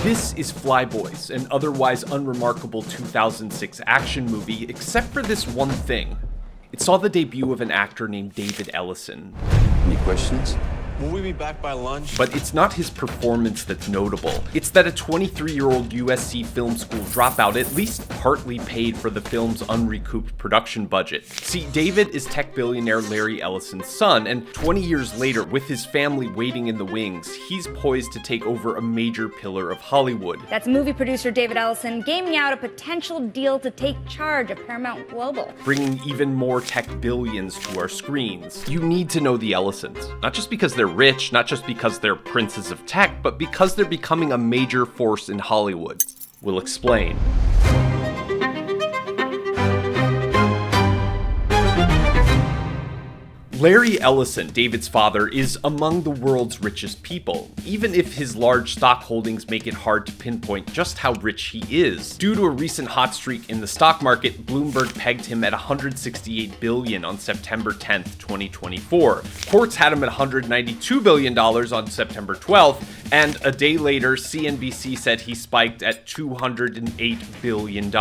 This is Flyboys, an otherwise unremarkable 2006 action movie, except for this one thing. It saw the debut of an actor named David Ellison. Any questions? Will we be back by lunch? But it's not his performance that's notable. It's that a 23-year-old USC film school dropout at least partly paid for the film's unrecouped production budget. See, David is tech billionaire Larry Ellison's son, and 20 years later, with his family waiting in the wings, he's poised to take over a major pillar of Hollywood. That's movie producer David Ellison gaming out a potential deal to take charge of Paramount Global, bringing even more tech billions to our screens. You need to know the Ellisons, not just because they're rich, not just because they're princes of tech, but because they're becoming a major force in Hollywood. We'll explain. Larry Ellison, David's father, is among the world's richest people, even if his large stock holdings make it hard to pinpoint just how rich he is. Due to a recent hot streak in the stock market, Bloomberg pegged him at $168 billion on September 10th, 2024. Courts had him at $192 billion on September 12th, and a day later, CNBC said he spiked at $208 billion.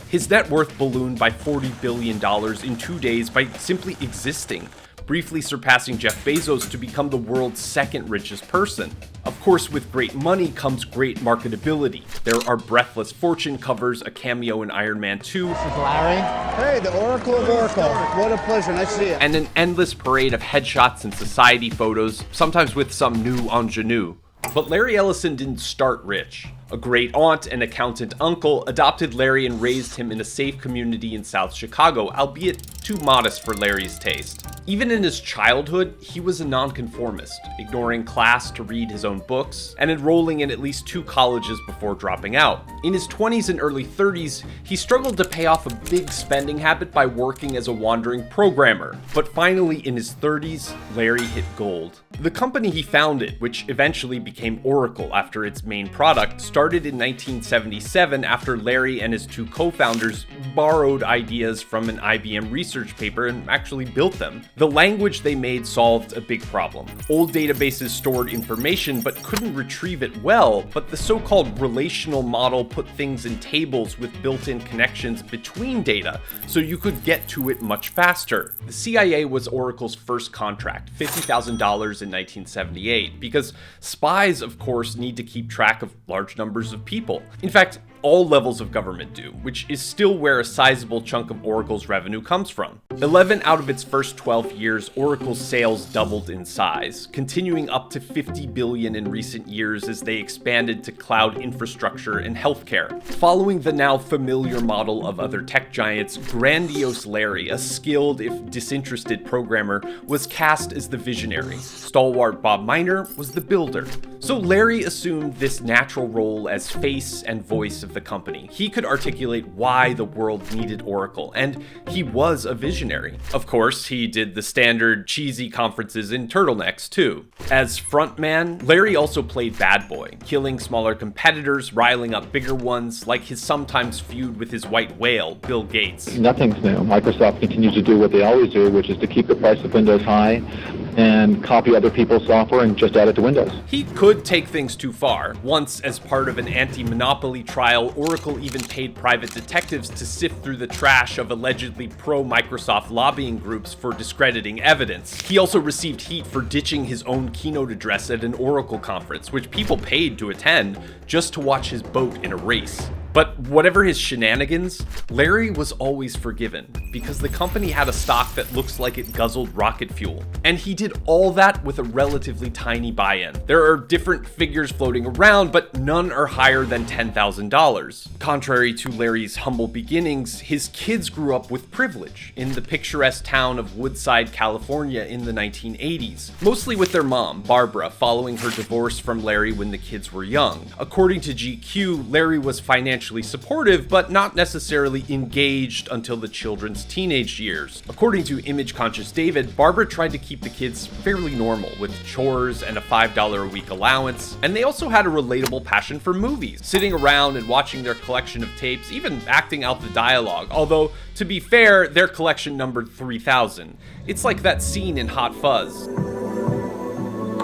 His net worth ballooned by $40 billion in 2 days by simply existing, briefly surpassing Jeff Bezos to become the world's second richest person. Of course, with great money comes great marketability. There are breathless fortune covers, a cameo in Iron Man 2, This is Larry. Hey, the Oracle of Oracle. What a pleasure. Nice to see you. and an endless parade of headshots and society photos, sometimes with some new ingenue. But Larry Ellison didn't start rich. A great aunt and accountant uncle adopted Larry and raised him in a safe community in South Chicago, albeit too modest for Larry's taste. Even in his childhood, he was a nonconformist, ignoring class to read his own books, and enrolling in at least 2 colleges before dropping out. In his 20s and early 30s, he struggled to pay off a big spending habit by working as a wandering programmer. But finally, in his 30s, Larry hit gold. The company he founded, which eventually became Oracle after its main product, started in 1977 after Larry and his 2 co-founders borrowed ideas from an IBM research paper and actually built them. The language they made solved a big problem. Old databases stored information but couldn't retrieve it well, but the so-called relational model put things in tables with built-in connections between data, so you could get to it much faster. The CIA was Oracle's first contract, $50,000 in 1978, because spies, of course, need to keep track of large numbers of people. In fact, all levels of government do, which is still where a sizable chunk of Oracle's revenue comes from. 11 out of its first 12 years, Oracle's sales doubled in size, continuing up to $50 billion in recent years as they expanded to cloud infrastructure and healthcare. Following the now familiar model of other tech giants, grandiose Larry, a skilled if disinterested programmer, was cast as the visionary. Stalwart Bob Miner was the builder. So Larry assumed this natural role as face and voice of the company. He could articulate why the world needed Oracle, and he was a visionary. Of course, he did the standard cheesy conferences in turtlenecks too. As frontman, Larry also played bad boy, killing smaller competitors, riling up bigger ones, like his sometimes feud with his white whale, Bill Gates. Nothing's new. Microsoft continues to do what they always do, which is to keep the price of Windows high and copy other people's software and just add it to Windows. He could take things too far. Once, as part of an anti-monopoly trial, Oracle even paid private detectives to sift through the trash of allegedly pro-Microsoft lobbying groups for discrediting evidence. He also received heat for ditching his own keynote address at an Oracle conference, which people paid to attend just to watch his boat in a race. But whatever his shenanigans, Larry was always forgiven because the company had a stock that looks like it guzzled rocket fuel. And he did all that with a relatively tiny buy-in. There are different figures floating around, but none are higher than $10,000. Contrary to Larry's humble beginnings, his kids grew up with privilege in the picturesque town of Woodside, California in the 1980s, mostly with their mom, Barbara, following her divorce from Larry when the kids were young. According to GQ, Larry was financially supportive, but not necessarily engaged until the children's teenage years. According to image-conscious David, Barbara tried to keep the kids fairly normal, with chores and a $5 a week allowance, and they also had a relatable passion for movies, sitting around and watching their collection of tapes, even acting out the dialogue, although, to be fair, their collection numbered 3,000. It's like that scene in Hot Fuzz.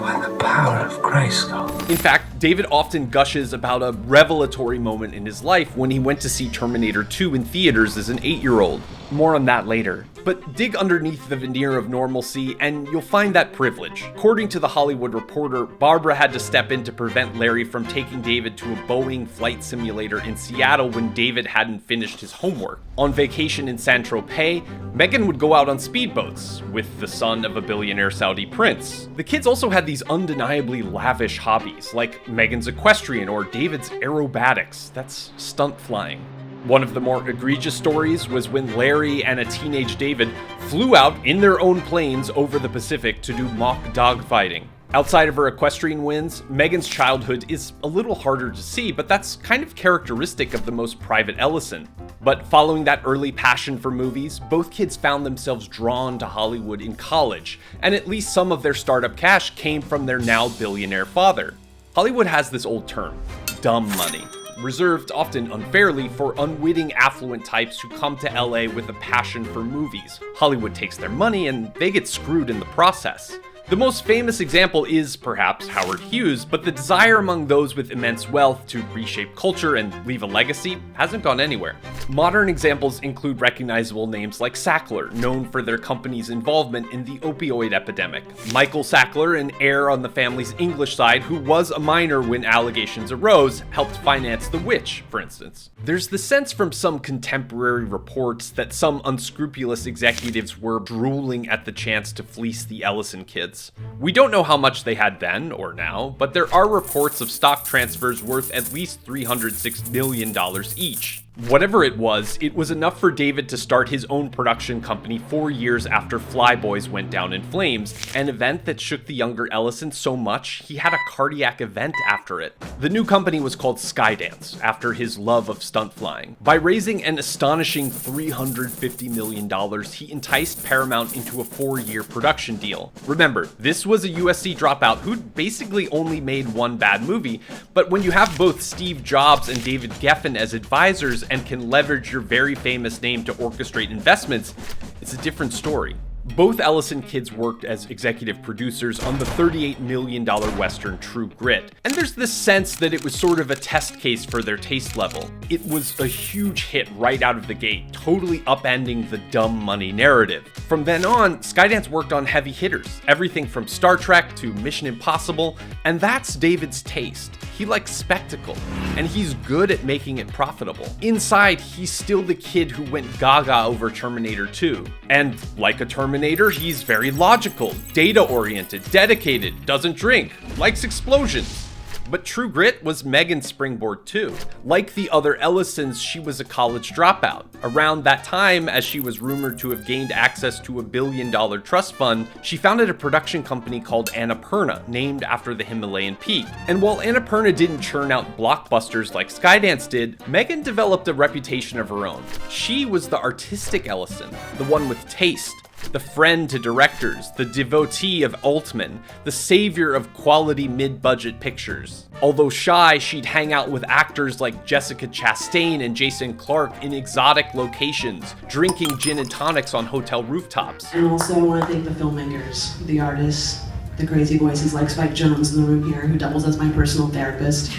By the power of Grayskull. In fact, David often gushes about a revelatory moment in his life when he went to see Terminator 2 in theaters as an 8-year-old. More on that later. But dig underneath the veneer of normalcy and you'll find that privilege. According to The Hollywood Reporter, Barbara had to step in to prevent Larry from taking David to a Boeing flight simulator in Seattle when David hadn't finished his homework. On vacation in Saint-Tropez, Megan would go out on speedboats with the son of a billionaire Saudi prince. The kids also had these undeniably lavish hobbies, like Megan's equestrian or David's aerobatics. That's stunt flying. One of the more egregious stories was when Larry and a teenage David flew out in their own planes over the Pacific to do mock dogfighting. Outside of her equestrian wins, Megan's childhood is a little harder to see, but that's kind of characteristic of the most private Ellison. But following that early passion for movies, both kids found themselves drawn to Hollywood in college, and at least some of their startup cash came from their now billionaire father. Hollywood has this old term, dumb money, reserved often unfairly for unwitting affluent types who come to LA with a passion for movies. Hollywood takes their money and they get screwed in the process. The most famous example is perhaps Howard Hughes, but the desire among those with immense wealth to reshape culture and leave a legacy hasn't gone anywhere. Modern examples include recognizable names like Sackler, known for their company's involvement in the opioid epidemic. Michael Sackler, an heir on the family's English side who was a minor when allegations arose, helped finance The Witch, for instance. There's the sense from some contemporary reports that some unscrupulous executives were drooling at the chance to fleece the Ellison kids. We don't know how much they had then or now, but there are reports of stock transfers worth at least $306 million each. Whatever it was enough for David to start his own production company 4 years after Flyboys went down in flames, an event that shook the younger Ellison so much he had a cardiac event after it. The new company was called Skydance, after his love of stunt flying. By raising an astonishing $350 million, he enticed Paramount into a 4-year production deal. Remember, this was a USC dropout who'd basically only made one bad movie, but when you have both Steve Jobs and David Geffen as advisors and can leverage your very famous name to orchestrate investments, it's a different story. Both Ellison kids worked as executive producers on the $38 million Western True Grit, and there's this sense that it was sort of a test case for their taste level. It was a huge hit right out of the gate, totally upending the dumb money narrative. From then on, Skydance worked on heavy hitters, everything from Star Trek to Mission Impossible, and that's David's taste. He likes spectacle, and he's good at making it profitable. Inside, he's still the kid who went gaga over Terminator 2. And like a Terminator, he's very logical, data-oriented, dedicated, doesn't drink, likes explosions. But True Grit was Megan's springboard too. Like the other Ellisons, she was a college dropout. Around that time, as she was rumored to have gained access to a $1 billion trust fund, she founded a production company called Annapurna, named after the Himalayan peak. And while Annapurna didn't churn out blockbusters like Skydance did, Megan developed a reputation of her own. She was the artistic Ellison, the one with taste. The friend to directors, the devotee of Altman, the savior of quality mid-budget pictures. Although shy, she'd hang out with actors like Jessica Chastain and Jason Clarke in exotic locations, drinking gin and tonics on hotel rooftops. And also I want to thank the filmmakers, the artists, the crazy voices like Spike Jonze in the room here, who doubles as my personal therapist.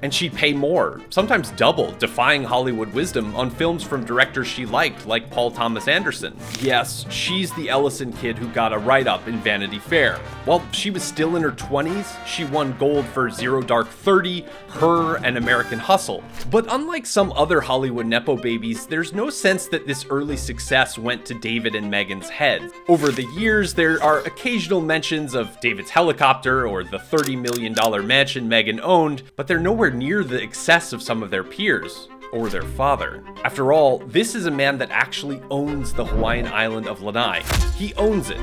And she'd pay more, sometimes double, defying Hollywood wisdom on films from directors she liked, like Paul Thomas Anderson. Yes, she's the Ellison kid who got a write-up in Vanity Fair. While she was still in her 20s, she won gold for Zero Dark 30, Her, and American Hustle. But unlike some other Hollywood nepo babies, there's no sense that this early success went to David and Megan's heads. Over the years, there are occasional mentions of David's helicopter or the $30 million mansion Megan owned, but they're nowhere near the excess of some of their peers. Or their father. After all, this is a man that actually owns the Hawaiian island of Lanai. He owns it.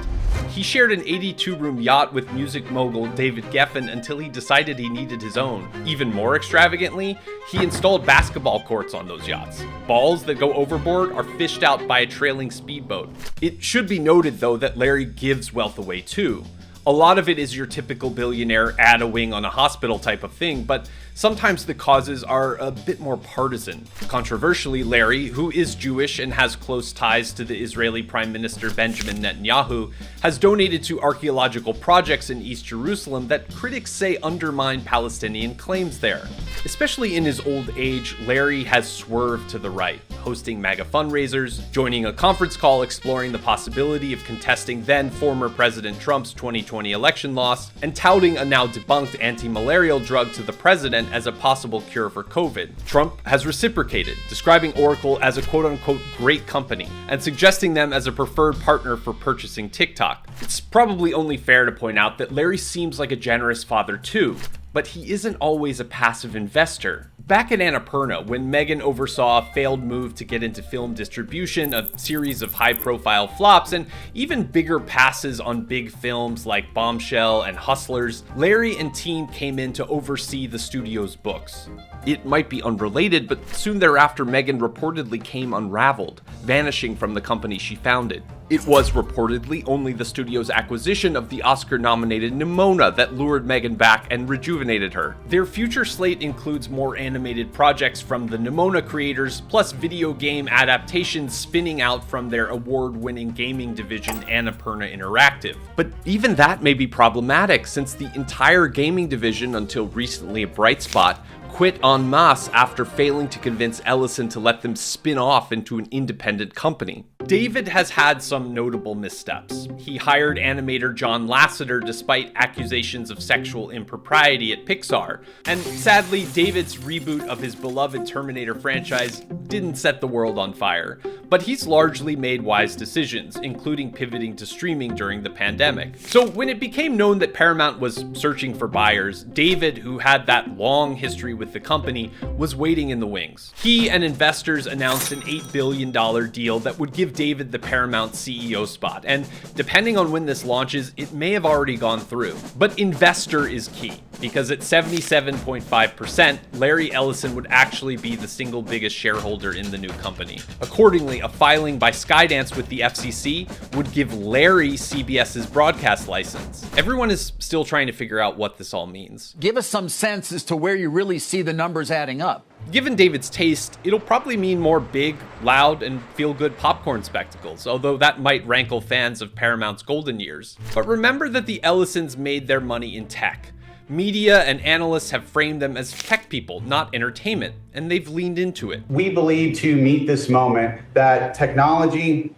He shared an 82-room yacht with music mogul David Geffen until he decided he needed his own. Even more extravagantly, he installed basketball courts on those yachts. Balls that go overboard are fished out by a trailing speedboat. It should be noted, though, that Larry gives wealth away too. A lot of it is your typical billionaire add a wing on a hospital type of thing, but sometimes the causes are a bit more partisan. Controversially, Larry, who is Jewish and has close ties to the Israeli Prime Minister Benjamin Netanyahu, has donated to archaeological projects in East Jerusalem that critics say undermine Palestinian claims there. Especially in his old age, Larry has swerved to the right, hosting MAGA fundraisers, joining a conference call exploring the possibility of contesting then former President Trump's 2020 election loss, and touting a now debunked anti-malarial drug to the president as a possible cure for COVID. Trump has reciprocated, describing Oracle as a quote-unquote great company, and suggesting them as a preferred partner for purchasing TikTok. It's probably only fair to point out that Larry seems like a generous father too, but he isn't always a passive investor. Back at Annapurna, when Megan oversaw a failed move to get into film distribution, a series of high-profile flops, and even bigger passes on big films like Bombshell and Hustlers, Larry and team came in to oversee the studio's books. It might be unrelated, but soon thereafter Megan reportedly came unraveled, vanishing from the company she founded. It was reportedly only the studio's acquisition of the Oscar-nominated Nimona that lured Megan back and rejuvenated her. Their future slate includes more animated projects from the Nimona creators, plus video game adaptations spinning out from their award-winning gaming division Annapurna Interactive. But even that may be problematic, since the entire gaming division, until recently a bright spot, quit en masse after failing to convince Ellison to let them spin off into an independent company. David has had some notable missteps. He hired animator John Lasseter despite accusations of sexual impropriety at Pixar, and sadly, David's reboot of his beloved Terminator franchise didn't set the world on fire, but he's largely made wise decisions, including pivoting to streaming during the pandemic. So when it became known that Paramount was searching for buyers, David, who had that long history with the company, was waiting in the wings. He and investors announced an $8 billion deal that would give David the Paramount CEO spot, and depending on when this launches, it may have already gone through. But investor is key, because at 77.5%, Larry Ellison would actually be the single biggest shareholder in the new company. Accordingly, a filing by Skydance with the FCC would give Larry CBS's broadcast license. Everyone is still trying to figure out what this all means. Give us some sense as to where you really see the numbers adding up. Given David's taste, it'll probably mean more big, loud, and feel-good popcorn spectacles, although that might rankle fans of Paramount's golden years. But remember that the Ellisons made their money in tech. Media and analysts have framed them as tech people, not entertainment, and they've leaned into it. We believe to meet this moment that technology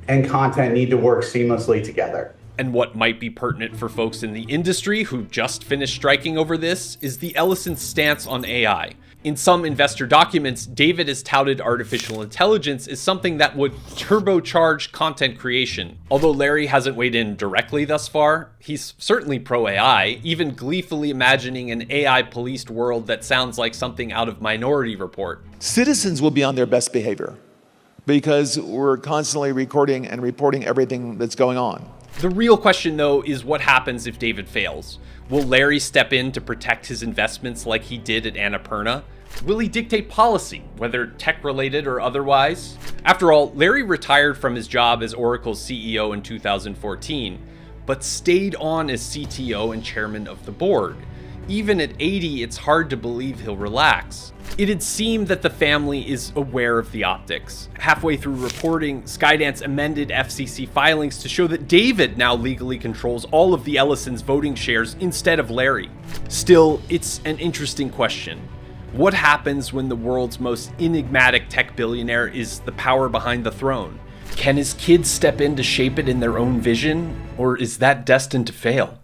and content need to work seamlessly together. And what might be pertinent for folks in the industry who just finished striking over this is the Ellison stance on AI. In some investor documents, David has touted artificial intelligence as something that would turbocharge content creation. Although Larry hasn't weighed in directly thus far, he's certainly pro-AI, even gleefully imagining an AI-policed world that sounds like something out of Minority Report. Citizens will be on their best behavior because we're constantly recording and reporting everything that's going on. The real question, though, is what happens if David fails? Will Larry step in to protect his investments like he did at Annapurna? Will he dictate policy, whether tech-related or otherwise? After all, Larry retired from his job as Oracle's CEO in 2014, but stayed on as CTO and chairman of the board. Even at 80, it's hard to believe he'll relax. It'd seem that the family is aware of the optics. Halfway through reporting, Skydance amended FCC filings to show that David now legally controls all of the Ellisons' voting shares instead of Larry. Still, it's an interesting question. What happens when the world's most enigmatic tech billionaire is the power behind the throne? Can his kids step in to shape it in their own vision, or is that destined to fail?